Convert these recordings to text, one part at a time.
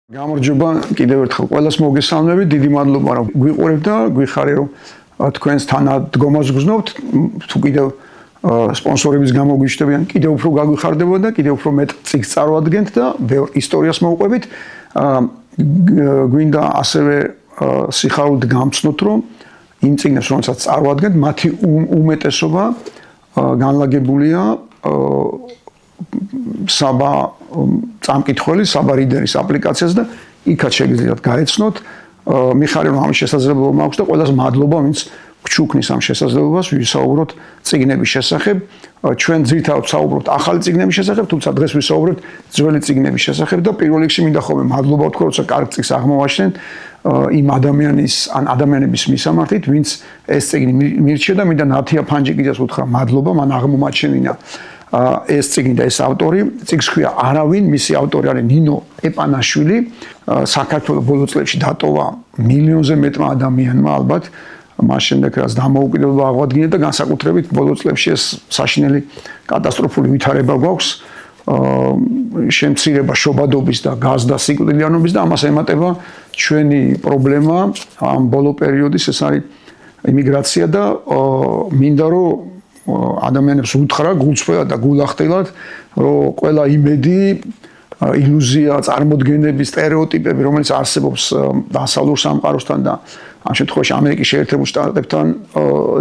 გამარჯობა კიდევ ერთხელ ყველას მოგესალმებით. დიდი მადლობა რომ გვიყურებთ და გვიხარით რომ თქვენს თანადგომას გრძნობთ. თუ კიდევ სპონსორების გამო გვიჩნდებიან, კიდევ უფრო გაგვიხარდება და კიდევ უფრო მეტ წიგნს წარვადგენთ და ბევრ ისტორიას მოვყვებით. გვინდა ასევე სიხარულით გამცნოთ, რომ იმ წიგნებს რომელსაც წარვადგენთ, მათი უმეტესობა განლაგებულია საბა წამკითხველი, საბა რიდერის აპლიკაციას და იქაც შეგიძლიათ გაეცნოთ. მიხარია რომ ამის შესაძლებლობა მაქვს და ყველას მადლობა, ვინც გჩუქნის ამ შესაძლებლობას ვისაუბროთ წიგნების შესახებ. ჩვენ ძირითადად ვსაუბრობთ ახალი წიგნების შესახებ, თუმცა დღეს ვისაუბრებთ ძველი წიგნების შესახებ და პირველ რიგში მინდა ხოლმე მადლობა ვთქვა, როცა კარგ წიგნს აღმოვაჩნდეთ იმ ადამიანების მისამართით, ვინც ეს წიგნი მირჩია და მინდა ნათია ფანჯიკიძეს უთხრა მადლობა, მან აღმომაჩენინა ეს წიგნი და ეს ავტორი. წიგნს ქვია არავინ, მისი ავტორი არის ნინო ეპანაშვილი. საქართველოს ბოლო წლებში დატოვა მილიონზე მეტმა ადამიანმა ალბათ. მას შემდეგ რაც დამოუკიდებლობა აღვადგინა და განსაკუთრებით ბოლო წლებში ეს საშინელი კატასტროფული ვითარება გვაქვს. შემცირება შობადობის და გაზდა სიკვდილიანობის და ამას ემატება ჩვენი პრობლემა ამ ბოლო პერიოდის, ეს არის იმიგრაცია და მინდა რომ ადამიანებს უთხრა გულწრფელად და გულახდილად, რომ ყველა იმედი, ილუზია, წარმოდგენები, სტერეოტიპები, რომელიც არსებობს დასავლურ სამყაროსთან და ამ შემთხვევაში ამერიკის შეერთებულ შტატებთან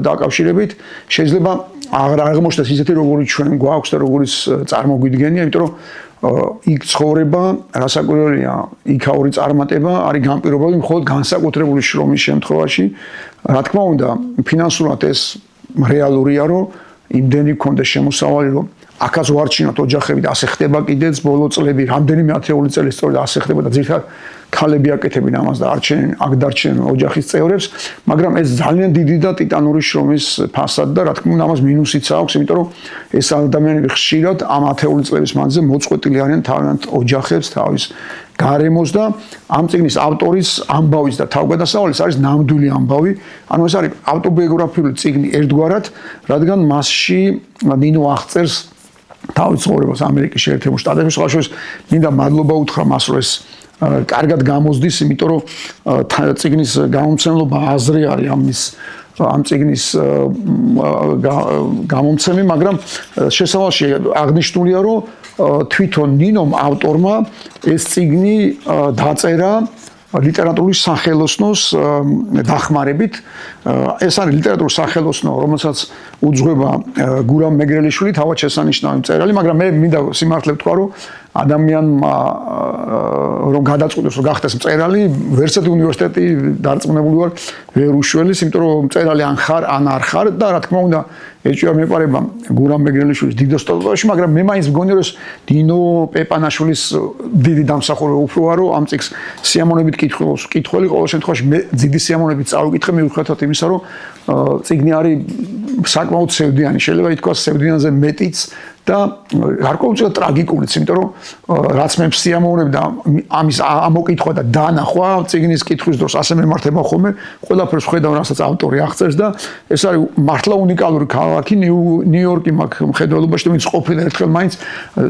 დაკავშირებით, შეიძლება აღარ აღმოჩნდეს ისეთი, როგორიც ჩვენ გვაქვს და როგორიც წარმოგვიდგენია, იმიტომ რომ იქ ცხოვრება, რასაკვირველია, იქაური წარმატება არის განპირობებული მხოლოდ განსაკუთრებული შრომის შემთხვევაში. რა თქმა უნდა, ფინანსურად ეს რეალურია, რომ იმდენი გქონდეს შემოსავალი, რომ აქაც ვარჩინოთ ოჯახები და ასე ხდება კიდეც ბოლო წლები, რამდენიმე ათეული წელი სწორედ ასე ხდება და ძირითადად ქალები აკეთებენ ამას და აქ დარჩენენ ოჯახის წევრებს, მაგრამ ეს ძალიან დიდი და ტიტანური შრომის ფასად და რა თქმა უნდა ამას მინუსიც აქვს, იმიტომ რომ ეს ადამიანები ხშირად ამ ათეული წლების მანძილზე მოწყვეტილი არიან თავიანთ ოჯახებს, თავის გარემოს და ამ წიგნის ავტორის ამბავის და თავგადასავლის არის ნამდვილი ამბავი. ანუ ეს არის ავტობიოგრაფიული წიგნი ერთგვარად, რადგან მასში ნინო აღწერს თავის ცხოვრებას ამერიკის შეერთებულ შტატებში. სხვაშორის მინდა მადლობა უთხრა მას, რომ ეს კარგად გამოსდის, იმიტომ რომ წიგნის გამომცემლობა აზრი არის ამ წიგნის გამომცემი, მაგრამ შესავალში აღნიშნულია, რომ თვითონ ნინომ ავტორმა ეს წიგნი დაწერა ლიტერატურული სახელოსნოს დახმარებით. ეს არის ლიტერატურული სახელოსნო, რომელსაც უძღვება გურამ მეგრელიშვილი, თავად შესანიშნავი მწერალი, მაგრამ მე მინდა სიმართლე ვთქვა, რომ ადამიანმა რომ გადაწყვიტოს, რომ გახდეს მწერალი, ვერცერთი უნივერსიტეტი დარწმუნებული ვარ, ვერ უშველის, იმიტომ რომ მწერალი ან ხარ, ან არ ხარ და რა თქმა უნდა, ეჭვია მეპარება გურამ მეგრელიშვილის დიდ სტატუსში, მაგრამ მე მაინც მგონია, რომ ნინო ეპანაშვილის დიდი დამსახურება უფროა, რომ ამ წიგნს სიამოვნებით კითხველი, ყოველ შემთხვევაში მე დიდი სიამოვნებით წავიკითხე მიუხედავად იმისა, რომ წიგნი არის საკმაოდ სევდიანი, შეიძლება ითქვას სევდიანზე მეტიც და გარკვეულწილად ტრაგიკულიც, იმიტომ რომ რაც მე სიამოვნებ და ამის ამოკითხვა და დანახვა წიგნის კითხვის დროს ასე მემართება ხოლმე, ყველაფერს ხედავ, რასაც ავტორი აღწერს და ეს არის მართლა უნიკალური ქალაქი ნიუ-იორკი მაგ მხედველობაში, ვინც ყოფილა ერთხელ მაინც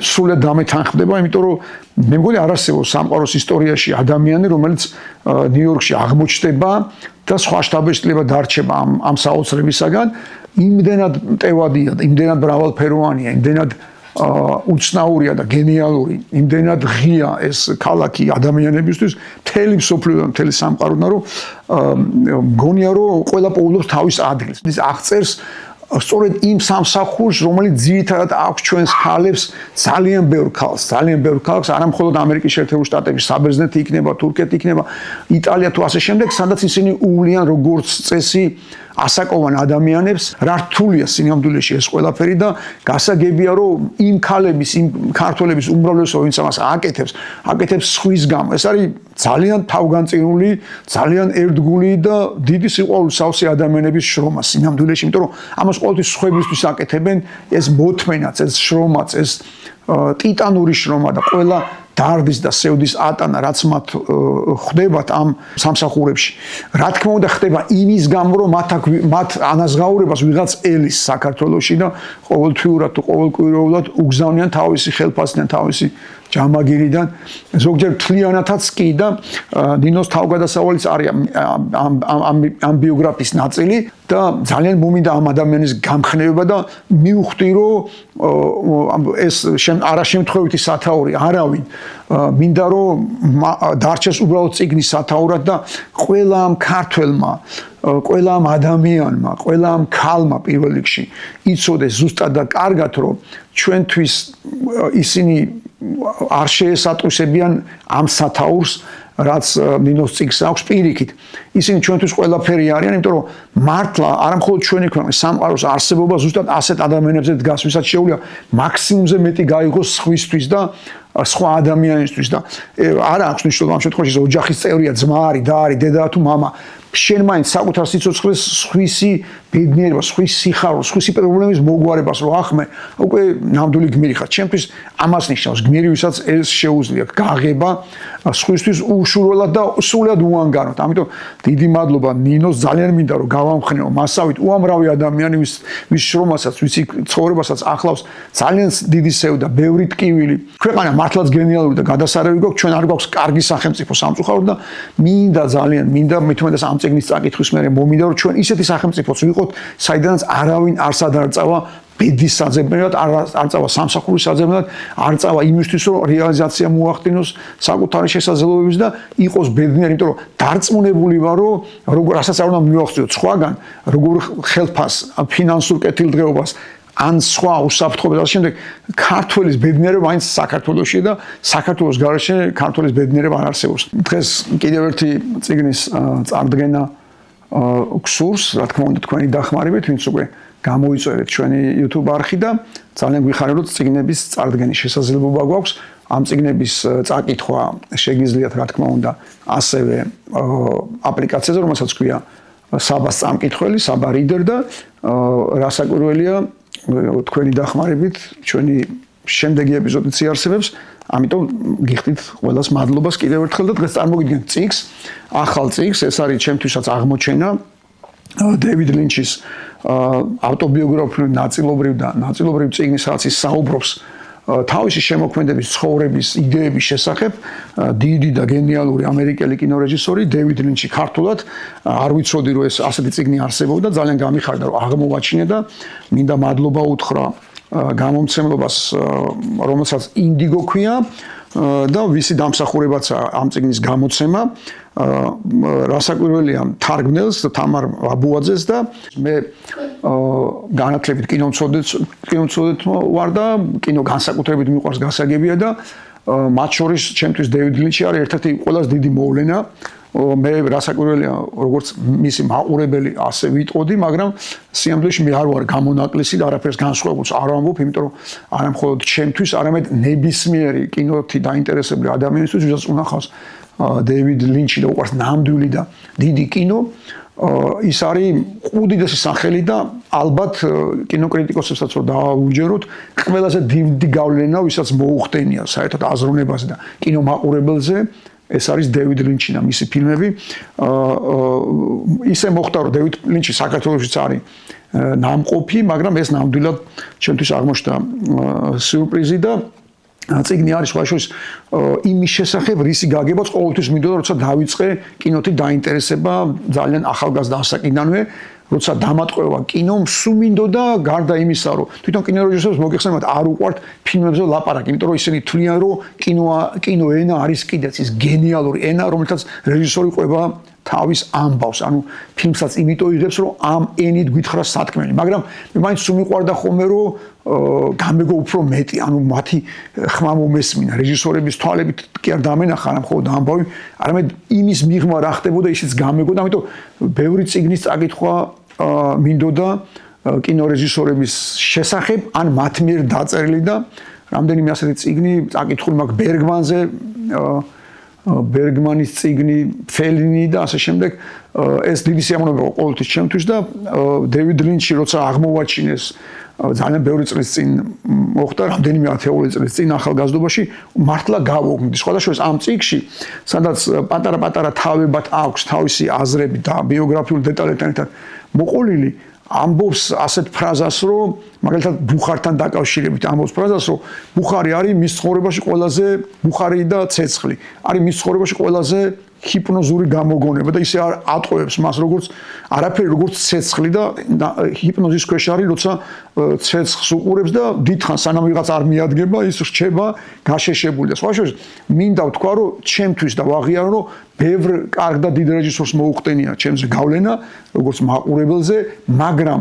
სრულად დამეთანხმდება, იმიტომ რომ მე მგონი არ არსებობს სამყაროს ისტორიაში ადამიანი, რომელიც ნიუ-იორკში აღმოჩნდება და სხვა შთაბეჭდილება დარჩება ამ საოცრებისაგან. იმდენად მტევადია და იმდენად მრავალფეროვანია, იმდენად უცნაურია და გენიალური, იმდენად ღია ეს ქალაქი ადამიანებისთვის, მთელი მსოფლიო და მთელი სამყაროდან, რომ მგონია, რომ ყველა პოულობს თავის ადგილს. ის აღწერს სწორედ იმ სამსახურს, რომელიც ძირითადად აქვს ჩვენს ქალებს, ძალიან ბევრ ქალს, არა მხოლოდ ამერიკის შეერთებულ შტატებში, საბერძნეთი იქნება, თურქეთი იქნება, იტალია თუ ასე შემდეგ, სადაც ისინი უვლიან როგორც წესი ასაკოვან ადამიანებს, რა რთულია სინამდვილეში ეს ყველაფერი და გასაგებია, რომ იმ ქალების, იმ ქართველების უმრავლესობა, ვინც ამას აკეთებს სხვის გამო. ეს არის ძალიან თავგანწირული, ძალიან ერთგული და დიდი სიყვარულით სავსე ადამიანების შრომა სინამდვილეში, იმიტომ რომ ამას ყოველთვის სხვებისთვის აკეთებენ, ეს მოთმენაც, ეს შრომაც, ეს ტიტანური შრომა და ყველა დარდის და სევდის ატანა რაც მათ ხდებათ ამ სამსახურებში. რა თქმა უნდა ხდება იმის გამო რომ მათ ანაზღაურებას ვიღაც ელის საქართველოში და ყოველთვიურად თუ ყოველკვირეულად უგზავნიან თავისი ხელფასიდან თავისი ჯამაგირიდან ზოგჯერ თლიანათაც კი და ნინოს თავგადასავალიც არის ამ ბიოგრაფიის ნაწილი და ძალიან მომინდა ამ ადამიანის გამხნევება და მივხვდი რომ ეს არაშემთხვევითი სათაური არავინ მინდა რომ დარჩეს უბრალოდ წიგნის სათაურად და ყველა ამ ქართველმა ყველა ამ ადამიანმა ყველა ამ ქალმა პირველ რიგში იცოდეს ზუსტად და კარგად რომ ჩვენთვის ისინი არ შეესატყვისებიან ამ სათაურს რაც ნინოს წიგნს აქვს პირიქით ისინი ჩვენთვის ყველაფერი არიან იმიტომ რომ მართლა არა მხოლოდ ჩვენი ქვეყნის სამყაროს არსებობა ზუსტად ასეთ ადამიანებზე დგას ვისაც შეუძლია მაქსიმუმზე მეტი გაიგოს სხვისთვის და სხვა ადამიანისთვის და არა აქვს მნიშვნელობა ამ შემთხვევაში ოჯახის წევრია ძმა არის და არის დედა თუ მამა შენ მაინც საკუთარ სიცოცხლეს სხვისი ბედნიერებას, სხვის სიხარულს, სხვისი პრობლემის მოგვარებას რო ახმე, უკვე ნამდვილი გმირი ხარ. ჩემთვის ამას ნიშნავს გმირი, ვისაც ეს შეუძლია გაღება სხვისთვის უშურველად და სულად უანგაროდ. ამიტომ დიდი მადლობა ნინოს, ძალიან მინდა რომ გავამხნევო მასავით უამრავი ადამიანი, ვის შრომასაც, ვისი ცხოვრებასაც ახლავს ძალიან დიდი სევდა, ბევრი ტკივილი. ქვეყანა მართლაც გენიალური და გადასარევი გვაქვს, ჩვენ არ გვაქვს კარგი სახელმწიფო სამწუხაროდ და მინდა ძალიან, მინდა მithumedas ამ წიგნის წაკითხვის მერე მომინდა რომ ჩვენ ისეთი სახელმწიფოც ვიყოთ, საიდანაც არავინ არ სადარწავა ბედის საძებნელად, არ წავა სამსახურის საძებნელად, არ წავა იმისთვის რომ რეალიზაცია მოახდინოს საკუთარი შესაძლებლობების და იყოს ბედნიერი, იმიტომ რომ დარწმუნებული ვარ რომ რასაც არ უნდა მივახციოთ სხვაგან, როგორ ხელფას, ფინანსურ კეთილდღეობას ან სხვა უსაფრთხოებას და შემდეგ ქართველის ბედნიერება მაინც საქართველოში და საქართველოს გარეშე ქართველის ბედნიერება არ არსებობს. დღეს კიდევ ერთი წიგნის წარდგენა გსურს, რა თქმა უნდა თქვენი დახმარებით, ვინც უკვე გამოიწერეთ ჩვენი YouTube არხი და ძალიან გვიხარებთ წიგნების წარდგენის შესაძლებლობა გვაქვს. ამ წიგნების წაკითხვა შეგიძლიათ რა თქმა უნდა ასევე აპლიკაციაზე, რომელსაც ქვია საბას წამკითხველი, საბა reader და რასაკვირველია თქვენი დახმარებით ჩვენი შემდეგი ეპიზოდიც იარსებებს. ამიტომ გიხდით ყველას მადლობას კიდევ ერთხელ და დღეს წარმოგიდგენთ წიგნს, ახალ წიგნს, ეს არის ჩემთვისაც აღმოჩენა დეივიდ ლინჩის ავტობიოგრაფიული ნაწილობრივ წიგნის, რაც ის საუბრობს თავისი შემოქმედების ცხოვრების იდეების შესახებ. დიდი და გენიალური ამერიკელი კინორეჟისორი დეივიდ ლინჩი ქართულად არ ვიცოდი რომ ეს ასეთი წიგნი არსებობდა, ძალიან გამიხარდა რომ აღმოვაჩინე და მინდა მადლობა უთხრა გამომცემლობას, რომელსაც ინდიგო ქვია და ვისი დამსახურებაც ამ წიგნის გამოცემა. რასაკვირველია თარგმნელს თამარ აბუაძეს და მე განათლებით კინომცოდნე ვარ და კინო განსაკუთრებით მიყვარს გასაგებია და მათ შორის ჩემთვის დეივიდ ლინჩი არის ერთ-ერთი ყველაზე დიდი მოვლენა. მე რასაკვირველია როგორც მისი მაყურებელი ასე ვიტყოდი, მაგრამ სიამოვნებაში მე არ ვარ გამონაკლისი და არაფერს განსხვავებულს არ ვამბობ, იმიტომ რომ არა მხოლოდ ჩემთვის, არამედ ნებისმიერი კინოთი დაინტერესებული ადამიანისთვის, ვისაც უნახავს დეივიდ ლინჩი და უყვარს ნამდვილი და დიდი კინო, ის არის უდიდესი სახელი და ალბათ კინოკრიტიკოსებსაც რომ დავაუჯეროთ, ყველაზე დიდი გავლენა, ვისაც მოუხდენია საერთოდ აზროვნებაზე და კინომაყურებელზე ეს არის დეივიდ ლინჩი და მისი ფილმები. ისე მოხდა რომ დეივიდ ლინჩი საქართველოშიც არის ნამყოფი, მაგრამ ეს ნამდვილად ჩემთვის აღმოჩნდა სიურპრიზი და წიგნი არის სხვა შორის იმის შესახებ, რისი გაგებაც ყოველთვის მინდოდა, როცა დავიწყე კინოთი დაინტერესება ძალიან ახალგაზრდა ასაკიდანვე, როცა დამატყუება კინომ სულ მინდოდა გარდა იმისა, რომ თვითონ კინორეჟისორს მოგეხსენებათ არ უყვართ ფილმებზე ლაპარაკი, იმიტომ რომ ისინი თვლიან, რომ კინო ენა არის კიდეც ის გენიალური ენა, რომელთაც რეჟისორი ყვება თავის ამბავს, ანუ ფილმსაც იმიტომ იღებს, რომ ამ ენით გითხრა სათქმელი, მაგრამ მე მაინც სულ მიყვარდა ხოლმე, რომ გამეგო უფრო მეტი, ანუ მათი ხმა მომესმინა, რეჟისორების თვალებით კი არ დამენახა არა მხოლოდ ამბავი, არამედ იმის მიღმა რა ხდებოდა, ისიც გამეგო და ამიტომ ბევრი წიგნის წაკითხვა მინდოდა კინორეჟისორების შესახებ, ან მათ მიერ დაწერილი და რამდენიმე ასეთი წიგნი წაკითხული მაქვს ბერგმანზე, ბერგმანის წიგნი, ფელინი და ასე შემდეგ ეს დიდი სიამოვნება ყოველთვის ჩემთვის და დევიდ ლინჩი როცა აღმოვაჩინეს ძალიან ბევრი წლის წინ მოხდა, რამდენიმე ათეული წლის წინ ახალგაზრდობაში მართლა გავოგნდი. სხვადასხვა ამ წიგნში, სადაც პატარა-პატარა თავებად აქვს თავისი აზრები და ბიოგრაფიული დეტალებთან ერთად მოყოლილი, ამბობს ასეთ ფრაზას, რომ მაგალითად ბუხართან დაკავშირებით ამბობს ფრაზას, რომ ბუხარი არის მის ცხოვრებაში ყველაზე ბუხარი და ცეცხლი. არის მის ცხოვრებაში ყველაზე ჰიპნოზური გამოგონება და ისე ატყუებს მას როგორც არაფერი როგორც ცეცხლი და ჰიპნოზის ქვეშ არის, როცა ცეცხლს უყურებს და დიდხანს სანამ ვიღაც არ მიადგება, ის რჩება გაშეშებული და სხვა შორის მინდა ვთქვა, რომ ჩემთვის და ვაღიარო, რომ ბევრ კარგ და დიდ რეჟისორს მოუხდენია ჩემზე გავლენა, როგორც მაყურებელზე, მაგრამ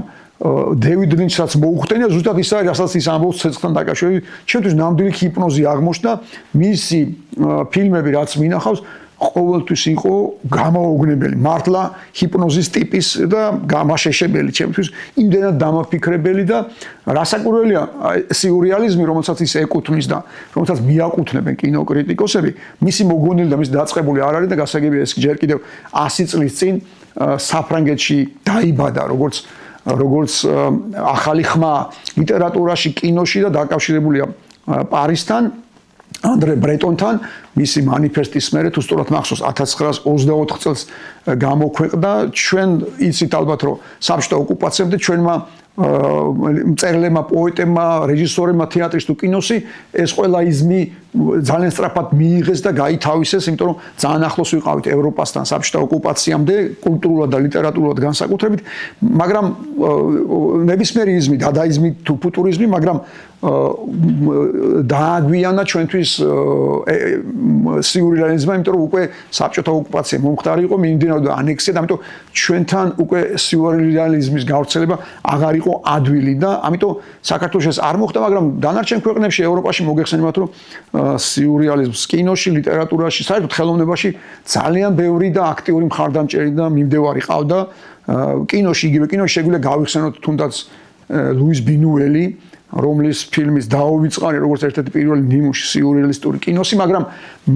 დევიდ ლინჩსაც მოუხდენია ზუსტად ის არის, რასაც ის ამბობს ცეცხლთან დაკავშირებით. ჩემთვის ნამდვილი ჰიპნოზი აღმოჩნდა, მისი ფილმები რაც მინახავს ყოველთვის იყო გამაოგნებელი, მართლა ჰიპნოზის ტიპის და გამაშეშებელი ჩემთვის, იმდენად დამაფიქრებელი და რასაკვირველია, სიურრეალიზმი, რომელსაც ის ეკუთვნის და რომელსაც მიაკუთვნებენ კინოკრიტიკოსები, მისი მოგონილი და მისი დაწყებული არ არის და გასაგებია ეს ჯერ კიდევ 100 წლის წინ საფრანგეთში დაიბადა, როგორც ახალი ხმა ლიტერატურაში, კინოში და დაკავშირებულია პარიზთან, ანდრე ბრეტონთან, მისი მანიფესტის მერე თუ სწორად მახსოვს 1924 წელს გამოქვეყნდა. ჩვენ იცით ალბათ, რომ საბჭოთა ოკუპაციამდე ჩვენმა მწერლებმა, პოეტებმა, რეჟისორებმა თეატრის თუ კინოსი ეს ყველა იზმი ძალიან სწრაფად მიიღეს და გაითავისეს, იმიტომ რომ ძალიან ახლოს ვიყავით ევროპასთან საბჭოთა ოკუპაციამდე, კულტურულად და ლიტერატურულად განსაკუთრებით, მაგრამ ნებისმიერი იზმი, დადაიზმი თუ ფუტურიზმი, მაგრამ დააგვიანა ჩვენთვის სიურრეალიზმმა, იმიტომ რომ უკვე საბჭოთა ოკუპაცია მომხდარი იყო, მიმდინარეობდა ანექსია და ამიტომ ჩვენთან უკვე სიურრეალიზმის გავრცელება აღარ იყო ადვილი და ამიტომ საქართველოს ეს არ მოხდა, მაგრამ დანარჩენ ქვეყნებში, ევროპაში მოგეხსენებათ, რომ სიურრეალიზმს კინოში, ლიტერატურაში, საერთოდ ხელოვნებაში ძალიან ბევრი და აქტიური მხარდამჭერი და მიმდევარი ყავდა. კინოში, იგივე კინოში შეგვიძლია გავიხსენოთ თუნდაც ლუის ბინუელი, რომლის ფილმის დაავიწყარი როგორც ერთ-ერთი პირველი ნიმუში სიურრეალისტური კინოსი, მაგრამ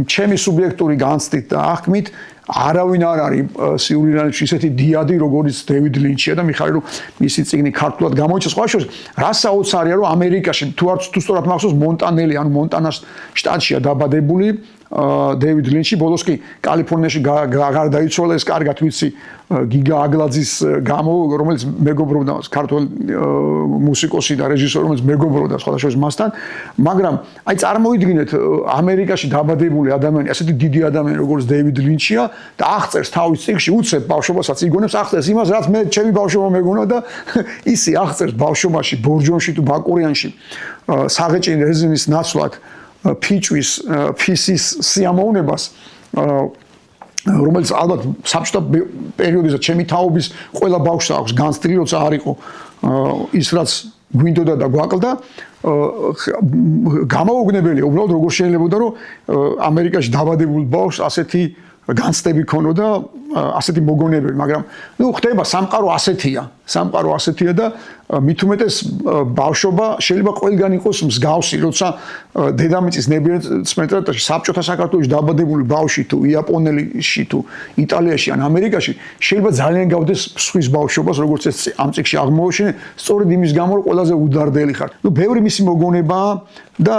ჩემი სუბიექტური განცდით და აღქმით არავინ არ არის სიურრეალისტში ისეთი დიადი, როგორც დევიდ ლინჩია და მიხარია, რომ მისი წიგნი ქართულად გამოიცა. სხვა შორის, რა საოცარია, რომ ამერიკაში თუ სწორად მახსოვს მონტანელი, ანუ მონტანას შტატშია დაბადებული დევიდ ლინჩი, ბოლოს კი კალიფორნიაში გარდაიცვალა, ეს კარგად ვიცი, გიგა აგლაძის გამო, რომელიც მეგობრობდა ქართველ მუსიკოსი და რეჟისორი, რომელიც მეგობრობდა სხვადასხვა მასთან, მაგრამ აი წარმოიდგინეთ ამერიკაში დაბადებული ადამიანი, ასეთი დიდი ადამიანი როგორც დევიდ ლინჩია და აღწერს თავის წიგნში, უცებ ბავშვობასაც იგონებს, აღწერს იმას, რაც მე ჩემი ბავშვობა მეგონა და ისი აღწერს ბავშვობაში, ბორჯომში თუ ბაკურიანში საღეჭი რეზინის ნაცვლად ფიჭვის, ფისის სიამოვნებას, რომელიც ალბათ საბჭოთა პერიოდისას ჩემი თაობის ყველა ბავშვს აქვს განცდილი, როცა არ იყო ის რაც გვინდოდა და გვაკლდა, გამაოგნებელია უბრალოდ როგორ შეიძლება რომ ამერიკაში დაბადებულ ბავშვს ასეთი განცდები ქონოდა, ასეთი მოგონებები, მაგრამ ხდება სამყარო ასეთია და მით უმეტეს ბავშვობა შეიძლება ყველგან იყოს მსგავსი, როცა დედამიწის ნებისმიერ საბჭოთა საქართველოში დაბადებული ბავშვი თუ იაპონელში თუ იტალიაში ან ამერიკაში შეიძლება ძალიან გავდეს სხვის ბავშვობას, როგორც ეს ამ წიგნში აღმოაჩინე, სწორედ იმის გამო, რომ ყველაზე უდარდელი ხარ. ბევრი მისი მოგონებაა და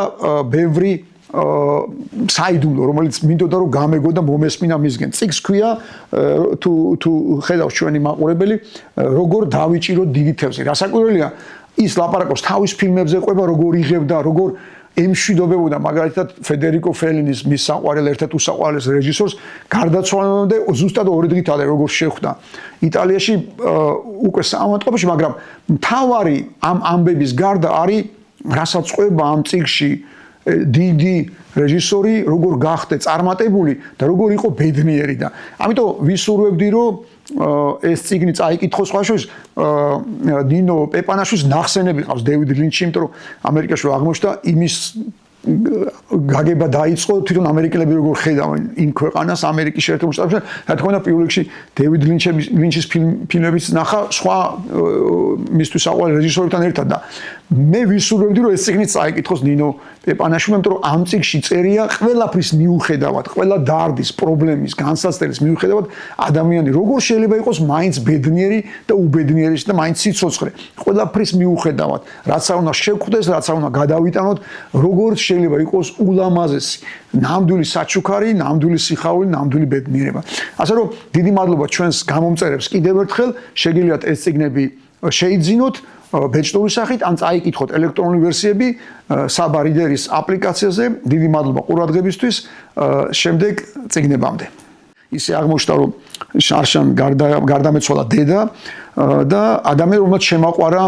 ბევრი საიდუმლო, რომელიც მინდოდა რომ გამეგო და მომესმინა მისგან. წიგნს ქვია თუ ხედავს ჩვენი მაყურებელი, როგორ დავიჭირო დიდი თევზი. რასაკვირველია, ის ლაპარაკობს თავის ფილმებზე, ყვება როგორ იღებდა, როგორ ემშვიდობებოდა მაგალითად ფედერიკო ფელინის მის საყვარელ ერთ-ერთ უსაყვარლეს რეჟისორს გარდაცვალებამდე ზუსტად 2 დღით ადრე როგორ შეხვდა იტალიაში უკვე საავადმყოფოში, მაგრამ მთავარი ამ ამბების გარდა არის რასაც ყვება ამ წიგნში დიდი რეჟისორი როგორ გახდა წარმატებული და როგორ იყო ბედნიერი და ამიტომ ვისურვებდი რომ ეს წიგნი წაიკითხოს სხვა შორის ნინო პეპანაშვილის ნახსენები ყავს დევიდ ლინჩი, იმიტომ რომ ამერიკაში აღმოჩნდა იმის გაგება დაიწყო თვითონ ამერიკელები როგორ ხედავენ იმ ქვეყანას ამერიკის შეერთებულ შტატებში. რა თქმა უნდა, პირველ რიგში დევიდ ლინჩის ფილმებიც ნახა სხვა მისთვის საყვარელ რეჟისორებთან ერთად და მე ვისურვებდი რომ ეს წიგნი წაიკითხოს ნინო პეპანაშვილმა, იმიტომ რომ ამ წიგნში წერია ყველაფრის მიუხედავად, ყველა დარდის, პრობლემის, განსაცდელის მიუხედავად, ადამიანი როგორ შეიძლება იყოს მაინც ბედნიერი და უბედნიერი და მაინც სიცოცხლე. ყველაფრის მიუხედავად, რაც არ უნდა შევხვდეს, რაც არ უნდა გადავიტანოთ, როგორ შეიძლება იყოს ულამაზესი, ნამდვილი საჩუქარი, ნამდვილი სიხაული, ნამდვილი ბედნიერება. ასე რომ დიდი მადლობა ჩვენს გამომწერებს კიდევ ერთხელ, შეგიძლიათ ეს წიგნები შეიძინოთ ბეჭდური სახით, ან წაიკითხოთ ელექტრონული ვერსიები საბა რიდერის აპლიკაციაზე. დიდი მადლობა ყურადღებისთვის. შემდეგ წიგნებამდე. ისე აღმოჩნდა, რომ შარშან გარდამეცვალა დედა და ადამიანი, რომელსაც შემაყვარა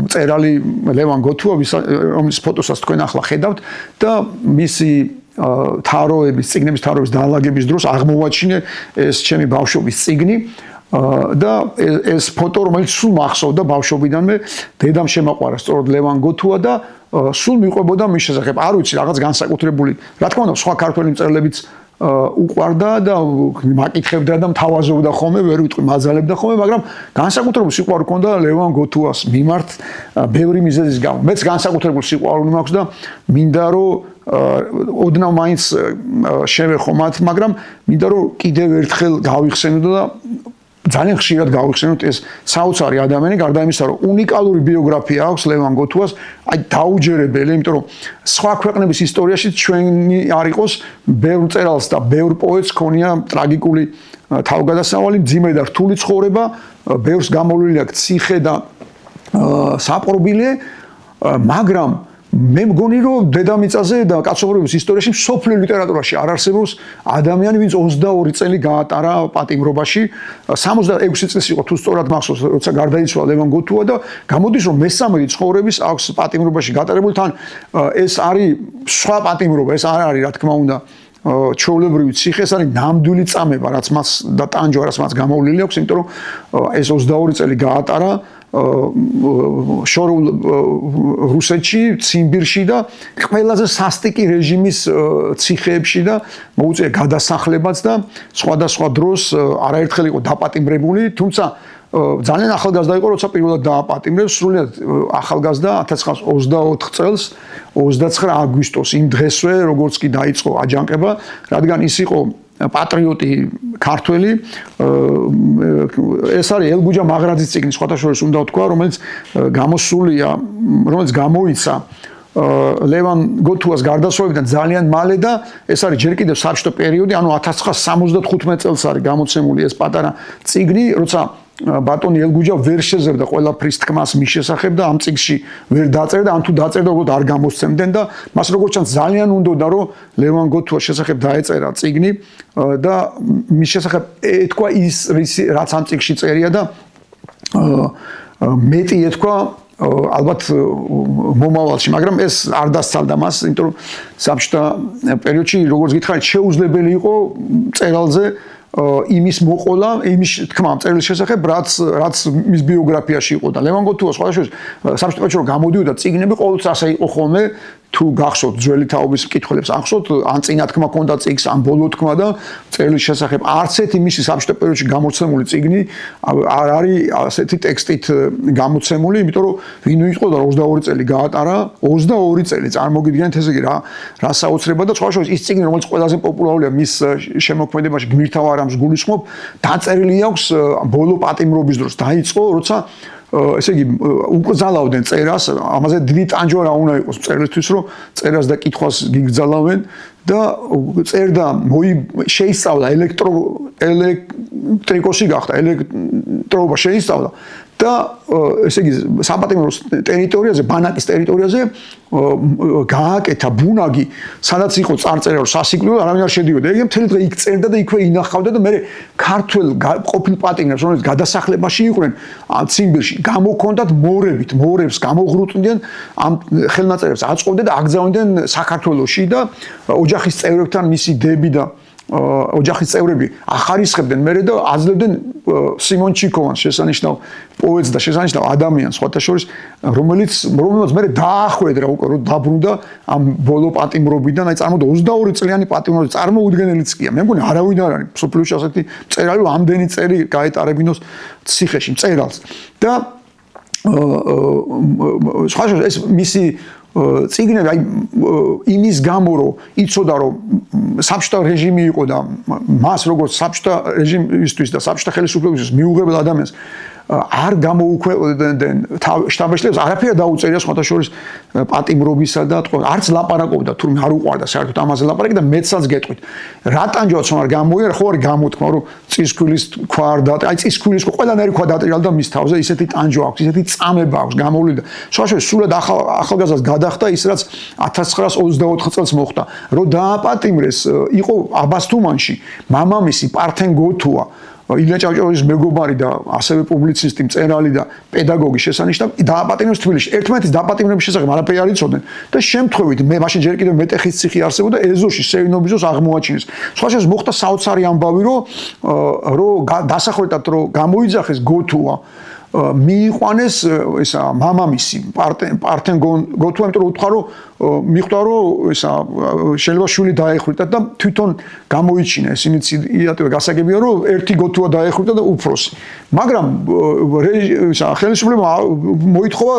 მწერალი ლევან გოთუა, რომლის ფოტოსაც თქვენ ახლა ხედავთ და მისი თაროების, წიგნების თაროების დაალაგების დროს აღმოვაჩინე ეს ჩემი ბავშვობის წიგნი. და ეს ფოტო რომელიც სულ მახსოვდა ბავშვობიდანვე დედამ შემაყვარა სწორედ ლევან გოთუა და სულ მიყვებოდა მის შესახებ არ ვიცი რაღაც განსაკუთრებული რა თქმა უნდა სხვა ქართველი მწერლებიც უყვარდა და მაკითხებდა და მთავაზობდა ხოლმე ვერ ვიტყვი მაძალებდა ხოლმე მაგრამ განსაკუთრებული სიყვარული ჰქონდა ლევან გოთუას მიმართ ბევრი მიზეზის გამო მეც განსაკუთრებული სიყვარული მაქვს და მინდა რომ ოდნავ მაინც შევეხო მათ მაგრამ მინდა რომ კიდევ ერთხელ გავიხსენო და ძალიან ხშირად გავიხსენოთ ეს საოცარი ადამიანი, გარდა იმისა, რომ უნიკალური ბიოგრაფია აქვს ლევან გოთუას, აი დაუჯერებელი, იმიტომ რომ სხვა ქვეყნების ისტორიაში ჩვენი არ იყოს ბევრ მწერალს და ბევრ პოეტს ქონია ტრაგიკული თავგადასავალი, მძიმე და რთული ცხოვრება, ბევრს გამოვლილი აქვს ციხე და საპყრობილე, მაგრამ მე მგონი რომ დედამიწაზე და კაცობრიობის ისტორიაში სოფლიო ლიტერატურაში არ არსებობს ადამიანი ვინც 22 წელი გაატარა პატიმრობაში 66 წლის იყო თუ სწორად მახსოვს როცა გარდაიცვალა ლევან გოთუა და გამოდის რომ მესამედი ცხოვრების აქვს პატიმრობაში გატარებული თან ეს არის სხვა პატიმრობა ეს არ არის რა თქმა უნდა ჩვეულებრივი ციხე ეს არის ნამდვილი წამება რაც მას და ტანჯვა რაც მას გამოვლილი აქვს იმიტომ რომ ეს 22 წელი გაატარა შორეულ რუსეთში, ციმბირში და ყველაზე სასტიკი რეჟიმის ციხეებში და მოუწია გადასახლებაც და სხვადასხვა დროს არაერთხელ იყო დაპატიმრებული, თუმცა ძალიან ახალგაზრდა იყო, როცა პირველად დააპატიმრეს, სრულიად ახალგაზრდა 1924 წელს 29 აგვისტოს იმ დღესვე, როგორც კი დაიწყო აჯანყება, რადგან ის იყო პატრიოტი ქართველი ეს არის ელგუჯა მაღრაძის წიგნი სხვათა შორის უნდა ვთქვა რომელიც გამოსულია რომელიც გამოიცა ლევან გოთუას გარდაცვალებიდან ძალიან მალე და ეს არის ჯერ კიდევ საბჭოთა პერიოდი ანუ 1975 წელს არის გამოცემული ეს პატარა წიგნი როცა ბატონი ელგუჯა ვერ შეძებდა ყველაფრის თქმას მის შესახებ და ამ წიგნში ვერ დაწერდა ან თუ დაწერდა უბრალოდ არ გამოსცემდნენ და მას როგორც ჩანს ძალიან უნდოდა რომ ლევან გოთუას შესახებ დაეწერა წიგნი და მის შესახებ ეთქვა ის რაც ამ წიგნში წერია და მეტი ეთქვა ალბათ მომავალში მაგრამ ეს არ დასცალდა მას იმიტომ რომ საბჭოთა პერიოდში როგორც გითხარით შეუძლებელი იყო წერალზე იმის მოყოლა, იმის თქმა მწერლის შესახებ, რაც მის ბიოგრაფიაში იყო და ლევან გოთუა სხვა შორის საბჭოთა პერიოდში გამოდიოდა წიგნები ყოველთვის ასე იყო ხოლმე თუ გახსოვთ ძველი თაობის მკითხველებს ახსოვთ ან წინა თქმა ქონდა წიგს ან ბოლო თქმა და წერლის შესახებ არც ერთი მისი საბჭოთა პერიოდში გამოცემული წიგნი არ არის ასეთი ტექსტით გამოცემული იმიტომ რომ ვინ იყო და 22 წელი გაატარა 22 წელი წარმოგიდგენთ ესე იგი რა საოცრება და სხვა შორის ის წიგნი რომელიც ყველაზე პოპულარულია მის შემოქმედებაში გმირთავ არამს გულისხმობ დაწერილი აქვს ბოლო პატიმრობის დროს დაიწყო როცა ესე იგი უკრძალავდნენ წერას, ამაზე დიდი ტანჯვა რა უნდა იყოს მწერლისთვის, რომ წერას და კითხვას გიგრძალავენ და წერდა შეისწავლა ელექტრიკოსი გახდა, ელექტროობა შეისწავლა და ესე იგი საპატიმროს ტერიტორიაზე, ბანაკის ტერიტორიაზე გააკეთა ბუნაგი, სადაც იყო წარწერა სასიკვდილო, არავინ არ შედიოდა. იგი მთელი დღე იქ წერდა და იქვე ინახავდა და მე ქართველ ყოფილ პატიმრებს, რომლებიც გადასახლებაში იყვნენ ციმბირში, გამოქონდათ მორებს გამოღრუწდნენ ამ ხელნაწერებს აწყობდნენ და აკრძალავდნენ საქართველოში და ოჯახის წევრებთან მისი დები და ოჯახის წევრები ახარისხებდნენ მერე და აძლევდნენ სიმონ ჩიქოვანს შესანიშნავ პოეტს და შესანიშნავ ადამიანს სხვათა შორის რომელიც მერე დაახვედრა უკვე რომ დაბრუნდა ამ ბოლო პატიმრობიდან აი წარმოვიდა 22 წლიანი პატიმრობა წარმოუდგენელიც კი მე მგონი არავინ არ არის სოფლიოში ასეთი მწერალი რომ ამდენი წელი გაეტარებინოს ციხეში მწერალს და სხვა ეს მისი წიგნები აი იმის გამო რომ იცოდა რომ საბჭოთა რეჟიმი იყო და მას როგორც საბჭოთა რეჟიმისთვის და საბჭოთა ხელისუფლებისთვის მიუღებელ ადამიანს არ გამოუქვეყნდნენ შტაბ-შეშლებს არაფერი დაუწერია სხვათა შორის პატიმრობისა და არც ლაპარაკობდა თურმე არ უყვარდა საერთოდ ამაზე ლაპარაკი და მეცაც გეტყვით რა ტანჯვაც არ გამოიარა ხო არ გამოთქვა რომ წისქვილის ქვა არ და აი წისქვილის ყველანაირი ქვა დატრიალდა მის თავზე ისეთი ტანჯვა აქვს ისეთი წამება აქვს გამოვლიდა სხვა შორის სულად ახალგაზრდას გადახდა ის რაც 1924 წელს მოხდა რომ დააპატიმრეს იყო აბასთუმანში მამამისი პართენ გოთუა ილია ჭავჭავაძის მეგობარი და ასევე პუბლიცისტი, მწერალი და პედაგოგი შესანიშნავი დააპატიმრეს თბილისში. ერთმანეთის დაპატიმრების შესახებ არაფერი არ იცოდნენ და შემთხვევით მე მაშინ ჯერ კიდევ მეტეხის ციხე არსებობდა ეზოში სეინობის დროს აღმოაჩინეს. სხვა შეს მოხდა საოცარი ამბავი რომ დასახელდათ რომ გამოიძახეს გოთუა მიიყვანეს ესა მამამისი პართენ გოთუა იმიტომ რომ უთხრა რომ მიხვდა რომ ესა შეიძლება შვილი დაეხრიტა და თვითონ გამოიჩინა ეს ინიციატივა გასაგებია რომ ერთი გოთუა დაეხრიტა და უფროსი მაგრამ ესა ხელისუფლება მოითხოვა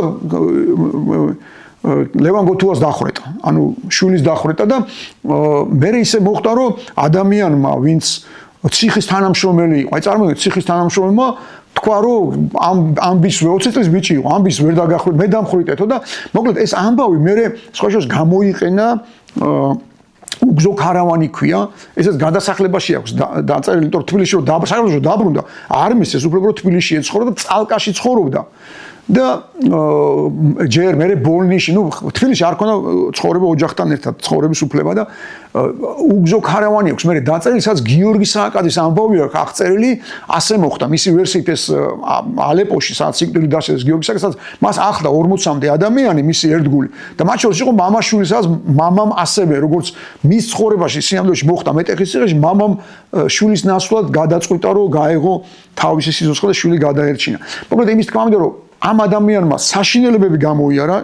ლევან გოთუას დახვრეტა ანუ შვილის დახვრეტა და მე ისე მოხდა რომ ადამიანმა ვინც ციხის თანამშრომელი იყო აი წარმოგიდგენთ ციხის თანამშრომელმა თქვა რომ ამბის 20 წლის ბიჭი იყო ამბის ვერ დაგახვით მე დამხრიტეთო და მოკლედ ეს ამბავი მე სხვა შორის გამოიყენა უგზო ქარავანი ქვია ესეც გადასახლებაში აქვს დაწერილი იმიტომ რომ თბილისში რომ დაბრუნდა არ მისცეს უფრო რომ თბილისში ეცხოვრა და წალკაში ცხოვრობდა და ჯერ მე ბოლნიში ნუ თბილისში არ ქონდა ცხოვრება ოჯახთან ერთად ცხოვრების უფლება და უგზო ქარავანი აქვს მე დაწერილი სადაც გიორგი სააკაძის ამბავი აქვს აღწერილი ასე მოხდა მისი ვერსიით ეს ალეპოში სადაც სიკვდილი დასაჯეს გიორგი სააკაძეს მას ახლდა 40-მდე ადამიანი მისი ერთგული და მათ შორის იყო მამაშვილი სადაც მამამ ასევე როგორც მის ცხოვრებაში სინამდვილეში მოხდა მეტეხის ციხეში მამამ შვილის ნაცვლად გადაწყვიტა რომ გაეღო თავისი სიცოცხლე და შვილი გადაერჩინა მოკლედ იმის თქმა მინდა რომ ამ ადამიანმა საშინელებები გამოიარა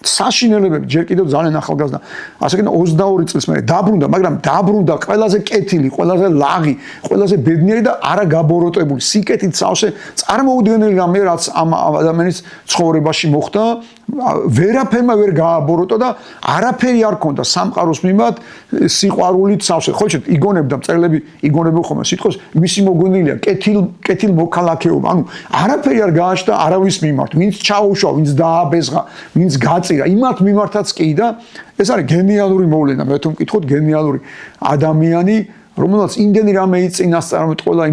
საშინელებები ჯერ კიდევ ძალიან ახალგაზრდა ასე კიდე 22 წელს მე დაბრუნდა მაგრამ დაბრუნდა ყველაზე კეთილი ყველაზე ლაღი ყველაზე ბედნიერი და არა გაბოროტებული სიკეთით სავსე წარმოუდგენელი რამე რაც ამ ადამიანის ცხოვრებაში მოხდა ვერაფერმა ვერ გააბოროტა და არაფერი არ ქონდა სამყაროს მიმართ სიყვარულით სავსე ხო შეიძლება იგონებდა მწერლები იგონებენ ხოლმე სიტყვის მისი მოგონილია კეთილ მოქალაქეობა ანუ არაფერი არ გააჩნდა არავის მიმართ ვინც ჩაუშვა ვინც დააბეზღა ვინც გაწირა იმათ მიმართაც კი და ეს არის გენიალური მოვლენა მე თუ მკითხოთ გენიალური ადამიანი რომელსაც იმდენი რამე იწინასწარმეტყველა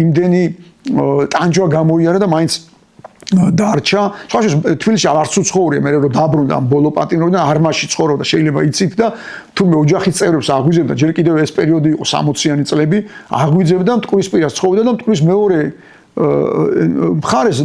იმდენი ტანჯვა გამოიარა და მაინც დარჩა სხვაშორის თბილისში არც უცხოვრია მე რომ დაბრუნდა ამ ბოლო პატიმრობიდან არმაში ცხოვრობდა შეიძლება იცით და თუმე ოჯახის წევრებს აღვიძებდა ჯერ კიდევ ეს პერიოდი იყო 60-იანი წლები აღვიძებდა მტკვრის-პირას ცხოვრობდა და მტკვრის მეორე მხარეს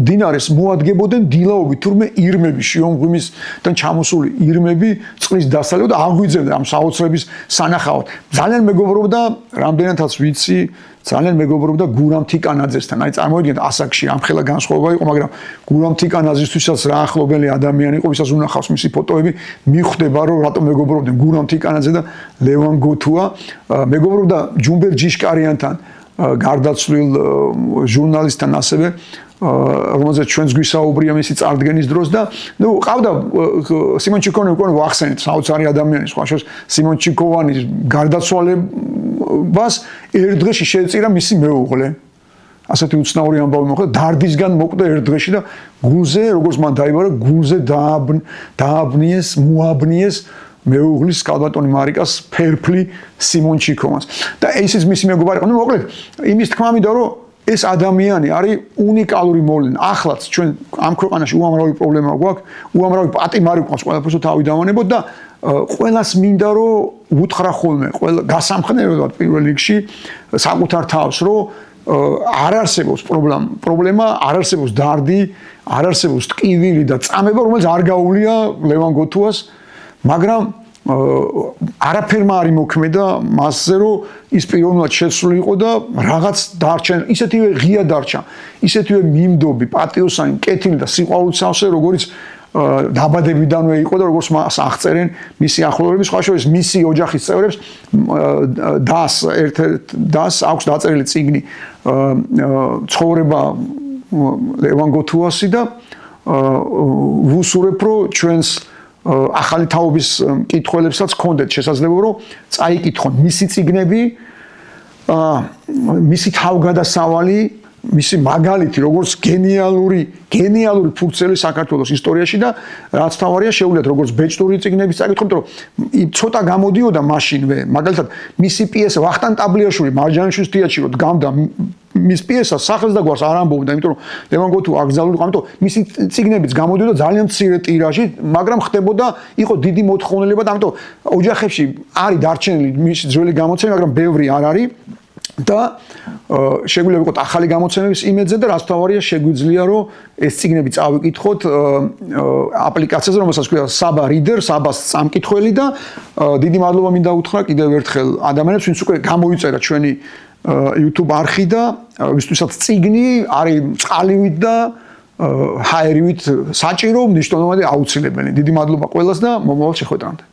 დინარეს მოადგებოდნენ დილაობით თურმე ირმები შიომღვიმისთან ჩამოსული ირმები წყლის დასალევად და აღვიძებდა ამ საოცრების სანახავად ძალიან მეგობრობდა რამდენადაც ვიცი ძალიან მეგობრობდა გურამ თიკანაძესთან აი წარმოიდგინეთ ასაკში ამხელა განსხვავება იყო მაგრამ გურამ თიკანაძესთვისაც რა ახლობელი ადამიანი იყო ვისაც უნახავს მისი ფოტოები მიხვდება რომ რატომ მეგობრობდნენ გურამ თიკანაძე და ლევან გოთუა მეგობრობდა ჯუმბერ ჯიშკარიანთან გარდაცვლილ ჟურნალისტთან ასევე რომელზეც ჩვენს გვისაუბრია მისი წარდგენის დროს და ნუ ყავდა სიმონ ჩიკოვანი უკვე ვახსენეთ საოცარი ადამიანი სხვა შორის სიმონ ჩიკოვანის გარდაცვალებას ერთ დღეში შეეწირა მისი მეუღლე ასეთი უცნაური ამბავი მოხდა დარდისგან მოკვდა ერთ დღეში და გულზე როგორც მან დაიბარა გულზე დააბნიეს მოაბნიეს მეუღლის კალბატონი მარიკას ფერფლი სიმონ ჩიკოვანს და ესეც მისი მეგობარი იყო. ნუ მოკლედ იმის თქმა მინდა რომ ეს ადამიანი არის უნიკალური მოვლენა. ახლაც ჩვენ ამ ქვეყანაში უამრავი პრობლემა გვაქვს, უამრავი პატიმარი გვაქვს, ყველაფერს თავი დავანებოთ და ყველას მინდა რომ უთხრა ხოლმე, ყველა გასამხნელებლად პირველ რიგში საკუთარ თავს, რომ არ არსებობს პრობლემა, არ არსებობს დარდი, არ არსებობს ტკივილი და წამება, რომელიც არ გაუვლია ლევან გოთუას, მაგრამ არაფერმა არ იმოქმედა მასზე რომ ის პიროვნულად შეცვლილი იყო და რაღაც დარჩა, ისეთივე ღია დარჩა, ისეთივე მიმდობი, პატიოსანი, კეთილი და სიყვარულით სავსე, როგორც დაბადებიდანვე იყო და როგორც მას აღწერენ მისი ახლობლები, სხვა შორის მისი ოჯახის წევრებს დას აქვს დაწერილი წიგნი ცხოვრება ლევან გოთუასი და ვუსურებ რომ ჩვენს ახალი თაობის მკითხველებსაც ჰქონდეთ შესაძლებლობა რომ წაიკითხონ მისი წიგნები მისი თავგადასავალი მისი მაგალითი როგორც გენიალური ფურცელი საქართველოს ისტორიაში და რაც თავარია შეუძლიათ როგორც ბეჭდური წიგნების წაკითხოთ რომ ცოტა გამოდიოდა მაშინვე მაგალითად მისი პიესა ვახტანგ ტაბლიაშვილი მარჯანიშვილის თეატრში რომ დგამდა მის პიესას სახელს და გვარს არ ამბობდა იმიტომ რომ ლევან გოთუა აკრძალული იყო ამიტომ მისი წიგნებიც გამოდიოდა ძალიან მცირე ტირაჟით მაგრამ ხდებოდა იყო დიდი მოთხოვნილება და ამიტომ ოჯახებში არის დარჩენილი მისი ძველი გამოცემა მაგრამ ბევრი არ არის და შეგვიძლია ვიყოთ ახალი გამოცემების იმედზე და რაც თავარია შეგვიძლია რომ ეს წიგნები წავიკითხოთ აპლიკაციაზე რომელსაც ქვია საბა რიდერ საბას წამკითხველი და დიდი მადლობა მინდა უთხრა კიდევ ერთხელ ადამიანებს ვინც უკვე გამოიწერა ჩვენი YouTube არხი და ვისთვისაც წიგნი არის წყალივით და ჰაერივით საჭირო მნიშვნელოვანი აუცილებელი დიდი მადლობა ყველას და მომავალ შეხვედრამდე